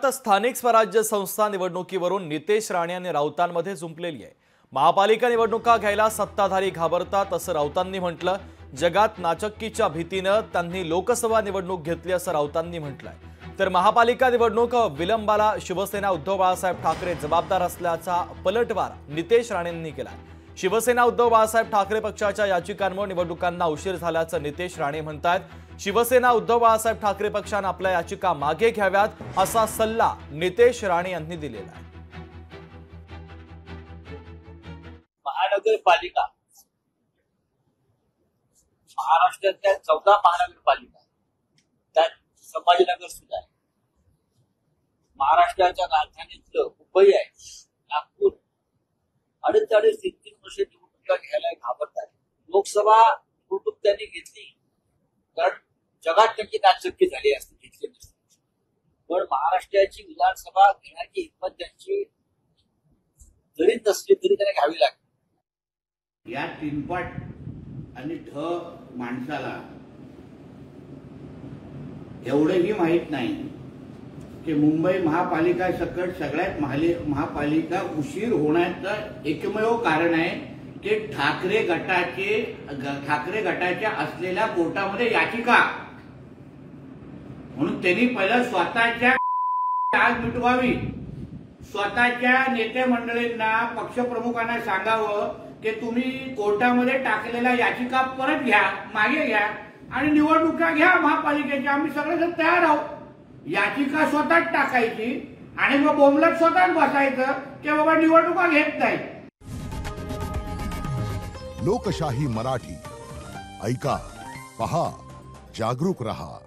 आता स्थानिक स्वराज्य संस्था निवडणुकीवरून नितेश राणे आणि राऊतांमध्ये जुंपलेली आहे। महापालिका निवडणुका घ्यायला सत्ताधारी घाबरतात असं राऊतांनी म्हटलं। जगात नाचक्कीच्या भीतीने त्यांनी लोकसभा निवडणूक घेतली असं राऊतांनी म्हटलंय। तर महापालिका निवडणूक विलंबाला शिवसेना उद्धव बाळासाहेब ठाकरे जबाबदार असल्याचा पलटवार नितेश राणेंनी केलाय। शिवसेना उद्धव बाळासाहेब ठाकरे पक्षाच्या याचिकांमुळे निवडणुकांना उशीर झाल्याचं नितेश राणे म्हणतात। शिवसेना उद्धव बाळासाहेब ठाकरे पक्षाने आपल्या याचिका मागे घ्याव्यात असा सल्ला नितेश राणे यांनी दिलेला आहे। महानगरपालिका महाराष्ट्रातल्या 14 महानगरपालिका त्यात संभाजीनगर सुद्धा आहे। महाराष्ट्राच्या राजधानीतलं मुंबई आहे, नागपूर 3.5-3 वर्ष निवडणुका घ्यायला घाबरतात। लोकसभा निवडणूक त्यांनी घेतली कारण जगात त्यांची नाचक्की झाली असती, घेतली नसती। पण महाराष्ट्राची विधानसभा घेण्याची हिंमत त्यांची जरी नसली तरी त्यांना घ्यावी लागते। या तीनपाट आणि ढ माणसाला एवढंही माहित नाही की मुंबई महापालिका सकट सगळ्यात महापालिका उशीर होण्याचं एकमेव कारण आहे की ठाकरे गटाच्या असलेल्या कोर्टामध्ये याचिका, म्हणून त्यांनी पहिलं स्वतःच्या आग मिटवावी। स्वतःच्या नेते मंडळींना पक्षप्रमुखांना सांगावं की तुम्ही कोर्टामध्ये टाकलेल्या याचिका परत घ्या, मागे घ्या आणि निवडणुका घ्या महापालिकेच्या, आम्ही सगळेजण तयार आहोत। याचिका स्वतःच टाकायची आणि मग बोंबलत स्वतःच बसायचं की बाबा निवडणुका घेत नाही। लोकशाही मराठी ऐका, पहा, जागरूक रहा।